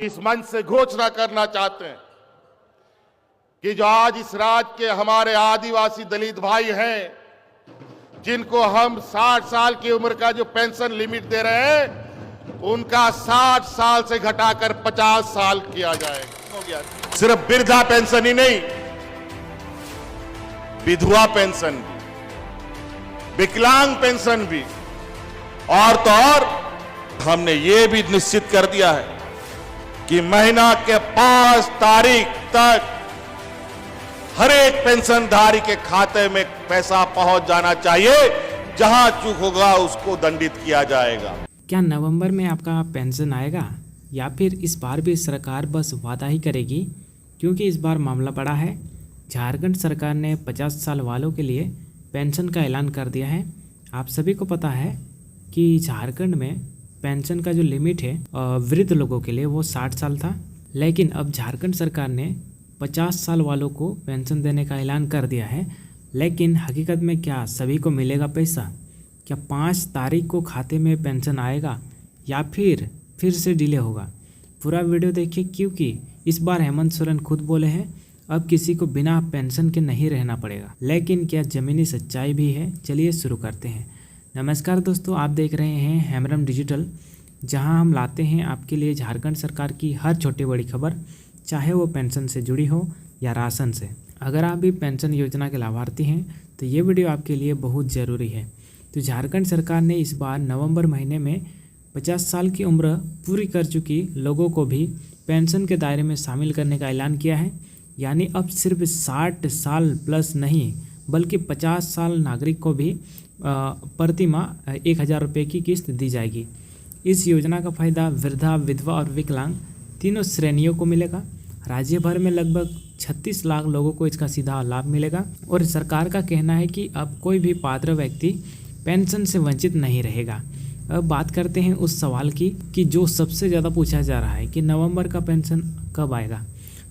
इस मंच से घोषणा करना चाहते हैं कि जो आज इस राज्य के हमारे आदिवासी दलित भाई हैं, जिनको हम 60 साल की उम्र का जो पेंशन लिमिट दे रहे हैं, उनका 60 साल से घटाकर 50 साल किया जाएगा। हो गया। सिर्फ वृद्धा पेंशन ही नहीं, विधवा पेंशन भी, विकलांग पेंशन भी, और तो और हमने ये भी निश्चित कर दिया है कि महीना के 5 तारीख तक हर एक पेंशनधारी के खाते में पैसा पहुंच जाना चाहिए। जहां चूक होगा उसको दंडित किया जाएगा। क्या नवंबर में आपका पेंशन आएगा या फिर इस बार भी सरकार बस वादा ही करेगी? क्योंकि इस बार मामला बड़ा है। झारखंड सरकार ने 50 साल वालों के लिए पेंशन का ऐलान कर दिया है। आप सभी को पता है कि झारखंड में पेंशन का जो लिमिट है वृद्ध लोगों के लिए वो 60 साल था, लेकिन अब झारखंड सरकार ने 50 साल वालों को पेंशन देने का ऐलान कर दिया है। लेकिन हकीकत में क्या सभी को मिलेगा पैसा? क्या 5 तारीख को खाते में पेंशन आएगा या फिर से डिले होगा? पूरा वीडियो देखिए, क्योंकि इस बार हेमंत सोरेन खुद बोले हैं अब किसी को बिना पेंशन के नहीं रहना पड़ेगा। लेकिन क्या ज़मीनी सच्चाई भी है? चलिए शुरू करते हैं। नमस्कार दोस्तों, आप देख रहे हैं हेमरम डिजिटल, जहां हम लाते हैं आपके लिए झारखंड सरकार की हर छोटी बड़ी खबर, चाहे वो पेंशन से जुड़ी हो या राशन से। अगर आप भी पेंशन योजना के लाभार्थी हैं तो ये वीडियो आपके लिए बहुत ज़रूरी है। तो झारखंड सरकार ने इस बार नवंबर महीने में 50 साल की उम्र पूरी कर चुकी लोगों को भी पेंशन के दायरे में शामिल करने का ऐलान किया है। यानी अब सिर्फ 60 साल प्लस नहीं बल्कि 50 साल नागरिक को भी प्रति माह 1000 रुपये की किस्त दी जाएगी। इस योजना का फ़ायदा वृद्धा, विधवा और विकलांग तीनों श्रेणियों को मिलेगा। राज्य भर में लगभग 36 लाख लोगों को इसका सीधा लाभ मिलेगा और सरकार का कहना है कि अब कोई भी पात्र व्यक्ति पेंशन से वंचित नहीं रहेगा। अब बात करते हैं उस सवाल की कि जो सबसे ज़्यादा पूछा जा रहा है कि नवंबर का पेंशन कब आएगा।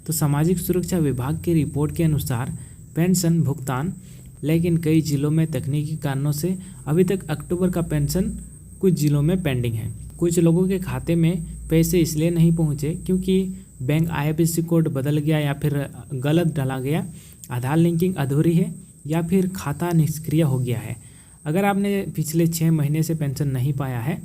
तो सामाजिक सुरक्षा विभाग की रिपोर्ट के अनुसार पेंशन भुगतान, लेकिन कई जिलों में तकनीकी कारणों से अभी तक अक्टूबर का पेंशन कुछ जिलों में पेंडिंग है। कुछ लोगों के खाते में पैसे इसलिए नहीं पहुंचे क्योंकि बैंक IFSC कोड बदल गया या फिर गलत डाला गया, आधार लिंकिंग अधूरी है या फिर खाता निष्क्रिय हो गया है। अगर आपने पिछले 6 महीने से पेंशन नहीं पाया है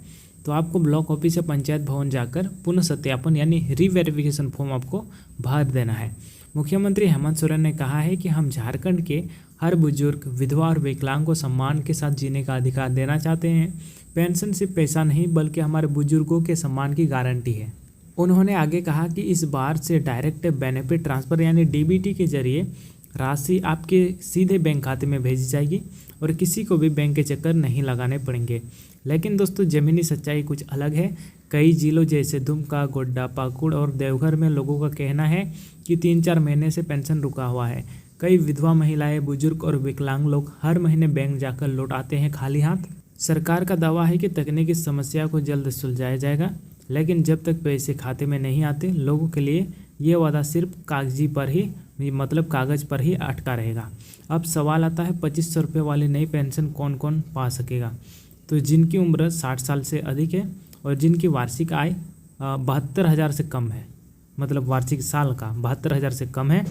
तो आपको ब्लॉक ऑफिस या पंचायत भवन जाकर पुनः सत्यापन यानी रीवेरिफिकेशन फॉर्म आपको भर देना है। मुख्यमंत्री हेमंत सोरेन ने कहा है कि हम झारखंड के हर बुजुर्ग, विधवा और विकलांग को सम्मान के साथ जीने का अधिकार देना चाहते हैं। पेंशन सिर्फ पैसा नहीं बल्कि हमारे बुजुर्गों के सम्मान की गारंटी है। उन्होंने आगे कहा कि इस बार से डायरेक्ट बेनिफिट ट्रांसफ़र यानी DBT के जरिए राशि आपके सीधे बैंक खाते में भेजी जाएगी और किसी को भी बैंक के चक्कर नहीं लगाने पड़ेंगे। लेकिन दोस्तों, ज़मीनी सच्चाई कुछ अलग है। कई जिलों जैसे दुमका, गोड्डा, पाकुड़ और देवघर में लोगों का कहना है कि 3-4 महीने से पेंशन रुका हुआ है। कई विधवा महिलाएं, बुजुर्ग और विकलांग लोग हर महीने बैंक जाकर लौट आते हैं खाली हाथ। सरकार का दावा है कि तकनीकी समस्या को जल्द सुलझाया जाएगा, लेकिन जब तक पैसे खाते में नहीं आते लोगों के लिए ये वादा सिर्फ कागजी पर ही कागज़ पर ही अटका रहेगा। अब सवाल आता है 2500 रुपये वाली नई पेंशन कौन कौन पा सकेगा? तो जिनकी उम्र 60 साल से अधिक है और जिनकी वार्षिक आय 72,000 से कम है, वार्षिक साल का 72,000 से कम है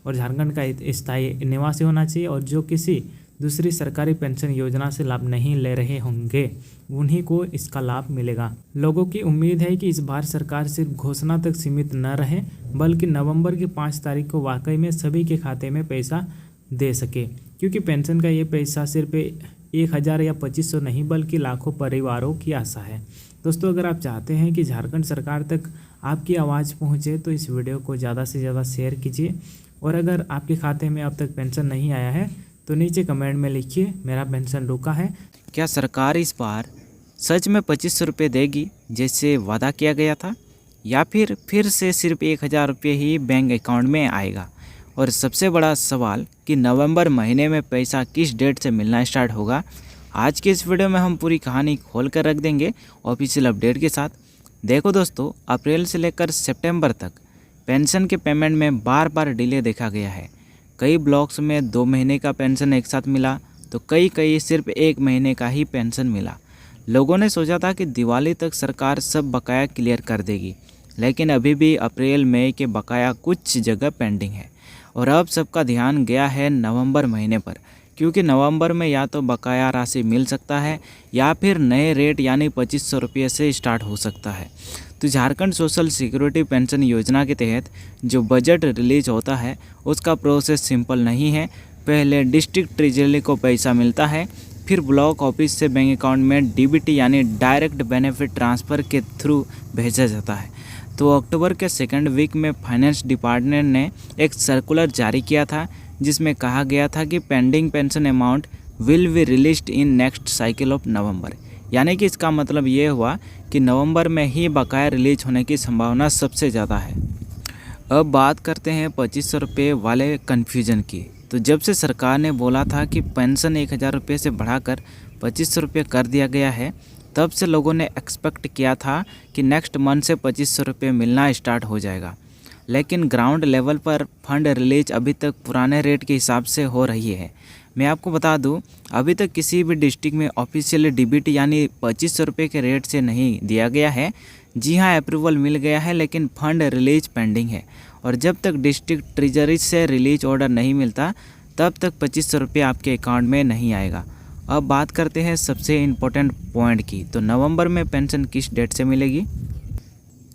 और झारखंड का स्थायी निवासी होना चाहिए और जो किसी दूसरी सरकारी पेंशन योजना से लाभ नहीं ले रहे होंगे उन्हीं को इसका लाभ मिलेगा। लोगों की उम्मीद है कि इस बार सरकार सिर्फ घोषणा तक सीमित न रहे बल्कि नवंबर की 5 तारीख को वाकई में सभी के खाते में पैसा दे सके, क्योंकि पेंशन का ये पैसा सिर्फ 1000 या 2500 नहीं बल्कि लाखों परिवारों की आशा है। दोस्तों, अगर आप चाहते हैं कि झारखंड सरकार तक आपकी आवाज़ पहुँचे तो इस वीडियो को ज़्यादा से ज़्यादा शेयर कीजिए और अगर आपके खाते में अब तक पेंशन नहीं आया है तो नीचे कमेंट में लिखिए मेरा पेंशन रुका है। क्या सरकार इस बार सच में 2500 रुपये देगी जैसे वादा किया गया था, या फिर से सिर्फ 1000 रुपये ही बैंक अकाउंट में आएगा? और सबसे बड़ा सवाल कि नवंबर महीने में पैसा किस डेट से मिलना स्टार्ट होगा? आज के इस वीडियो में हम पूरी कहानी खोल कर रख देंगे ऑफिशियल अपडेट के साथ। देखो दोस्तों, अप्रैल से लेकर सितंबर तक पेंशन के पेमेंट में बार बार डिले देखा गया है। कई ब्लॉक्स में 2 महीने का पेंशन एक साथ मिला तो कई सिर्फ 1 महीने का ही पेंशन मिला। लोगों ने सोचा था कि दिवाली तक सरकार सब बकाया क्लियर कर देगी, लेकिन अभी भी अप्रैल मई के बकाया कुछ जगह पेंडिंग है। और अब सबका ध्यान गया है नवंबर महीने पर, क्योंकि नवंबर में या तो बकाया राशि मिल सकता है या फिर नए रेट यानी 2500 रुपये से स्टार्ट हो सकता है। तो झारखंड सोशल सिक्योरिटी पेंशन योजना के तहत जो बजट रिलीज होता है उसका प्रोसेस सिंपल नहीं है। पहले डिस्ट्रिक्ट ट्रेजरी को पैसा मिलता है, फिर ब्लॉक ऑफिस से बैंक अकाउंट में डीबीटी यानी डायरेक्ट बेनिफिट ट्रांसफ़र के थ्रू भेजा जाता है। तो अक्टूबर के सेकंड वीक में फाइनेंस डिपार्टमेंट ने एक सर्कुलर जारी किया था जिसमें कहा गया था कि pending pension amount will be released in next cycle of November. यानी कि इसका मतलब ये हुआ कि नवंबर में ही बकाया रिलीज होने की संभावना सबसे ज़्यादा है। अब बात करते हैं 2500 रुपये वाले कन्फ्यूजन की। तो जब से सरकार ने बोला था कि पेंशन 1000 रुपये से बढ़ाकर 2500 रुपये कर दिया गया है, तब से लोगों ने एक्सपेक्ट किया था कि नेक्स्ट मंथ से 2500 रुपये मिलना स्टार्ट हो जाएगा। लेकिन ग्राउंड लेवल पर फंड रिलीज अभी तक पुराने रेट के हिसाब से हो रही है। मैं आपको बता दूं, अभी तक किसी भी डिस्ट्रिक्ट में ऑफिशियली डीबीटी यानी 2500 रुपये के रेट से नहीं दिया गया है। जी हाँ, अप्रूवल मिल गया है लेकिन फंड रिलीज पेंडिंग है। और जब तक डिस्ट्रिक्ट ट्रेजरी से रिलीज ऑर्डर नहीं मिलता तब तक 2500 रुपये आपके अकाउंट में नहीं आएगा। अब बात करते हैं सबसे इम्पोर्टेंट पॉइंट की। तो नवंबर में पेंशन किस डेट से मिलेगी?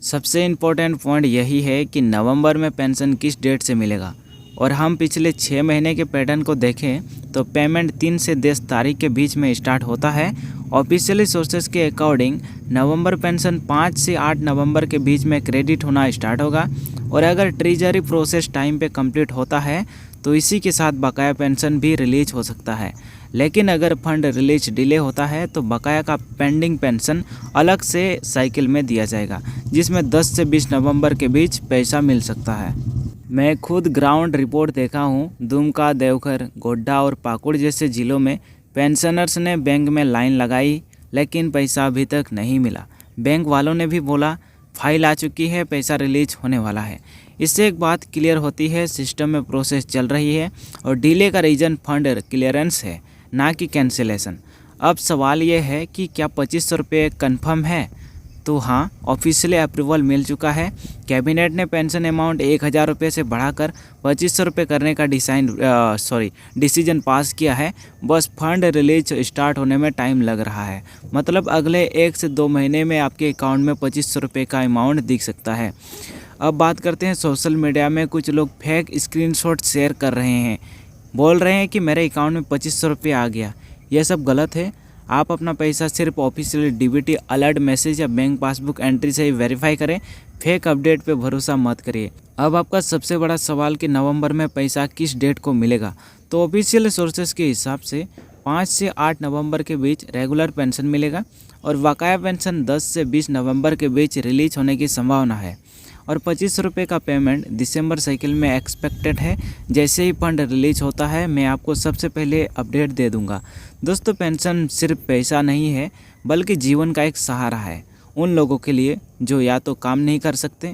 सबसे इम्पोर्टेंट पॉइंट यही है कि नवंबर में पेंशन किस डेट से मिलेगा। और हम पिछले 6 महीने के पैटर्न को देखें तो पेमेंट 3 से 10 तारीख के बीच में स्टार्ट होता है। ऑफिशियली सोर्सेज के अकॉर्डिंग नवंबर पेंशन 5 से 8 नवंबर के बीच में क्रेडिट होना स्टार्ट होगा। और अगर ट्रेजरी प्रोसेस टाइम पे कंप्लीट होता है तो इसी के साथ बकाया पेंशन भी रिलीज हो सकता है। लेकिन अगर फंड रिलीज डिले होता है तो बकाया का पेंडिंग पेंशन अलग से साइकिल में दिया जाएगा, जिसमें 10 से 20 नवंबर के बीच पैसा मिल सकता है। मैं खुद ग्राउंड रिपोर्ट देखा हूँ। दुमका, देवघर, गोड्डा और पाकुड़ जैसे ज़िलों में पेंशनर्स ने बैंक में लाइन लगाई लेकिन पैसा अभी तक नहीं मिला। बैंक वालों ने भी बोला फाइल आ चुकी है, पैसा रिलीज होने वाला है। इससे एक बात क्लियर होती है, सिस्टम में प्रोसेस चल रही है और डिले का रीज़न फंड क्लियरेंस है, ना कि कैंसिलेशन। अब सवाल ये है कि क्या 2500 रुपये कन्फर्म है? तो हाँ, ऑफिशियली अप्रूवल मिल चुका है। कैबिनेट ने पेंशन अमाउंट 1000 रुपये से बढ़ाकर 2500 रुपये करने का डिसीजन पास किया है। बस फंड रिलीज स्टार्ट होने में टाइम लग रहा है। मतलब अगले 1 से 2 महीने में आपके अकाउंट में 2500 रुपये का अमाउंट दिख सकता है। अब बात करते हैं सोशल मीडिया में कुछ लोग फेक स्क्रीनशॉट शेयर कर रहे हैं, बोल रहे हैं कि मेरे अकाउंट में 2500 रुपये आ गया। यह सब गलत है। आप अपना पैसा सिर्फ ऑफिशियल डीबीटी अलर्ट मैसेज या बैंक पासबुक एंट्री से ही वेरीफाई करें। फेक अपडेट पे भरोसा मत करिए। अब आपका सबसे बड़ा सवाल कि नवंबर में पैसा किस डेट को मिलेगा, तो ऑफिशियल सोर्सेज के हिसाब से 5 से 8 नवंबर के बीच रेगुलर पेंशन मिलेगा और बकाया पेंशन 10 से 20 नवंबर के बीच रिलीज होने की संभावना है। और 2500 रुपये का पेमेंट दिसंबर साइकिल में एक्सपेक्टेड है। जैसे ही फंड रिलीज होता है मैं आपको सबसे पहले अपडेट दे दूंगा। दोस्तों, पेंशन सिर्फ पैसा नहीं है बल्कि जीवन का एक सहारा है उन लोगों के लिए जो या तो काम नहीं कर सकते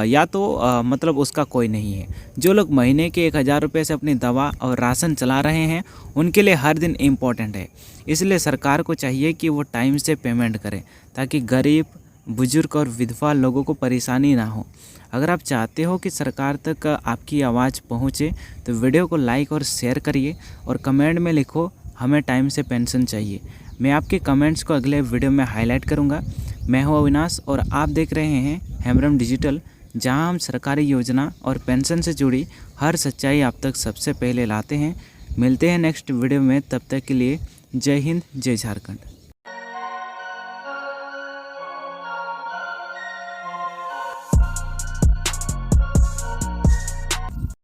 या तो मतलब उसका कोई नहीं है। जो लोग महीने के 1000 रुपये से अपनी दवा और राशन चला रहे हैं उनके लिए हर दिन इम्पोर्टेंट है। इसलिए सरकार को चाहिए कि वो टाइम से पेमेंट करें ताकि गरीब, बुजुर्ग और विधवा लोगों को परेशानी ना हो। अगर आप चाहते हो कि सरकार तक आपकी आवाज़ पहुँचे तो वीडियो को लाइक और शेयर करिए और कमेंट में लिखो हमें टाइम से पेंशन चाहिए। मैं आपके कमेंट्स को अगले वीडियो में हाईलाइट करूँगा। मैं हूँ अविनाश और आप देख रहे हैं हेमरम डिजिटल, जहाँ हम सरकारी योजना और पेंशन से जुड़ी हर सच्चाई आप तक सबसे पहले लाते हैं। मिलते हैं नेक्स्ट वीडियो में, तब तक के लिए जय हिंद, जय झारखंड।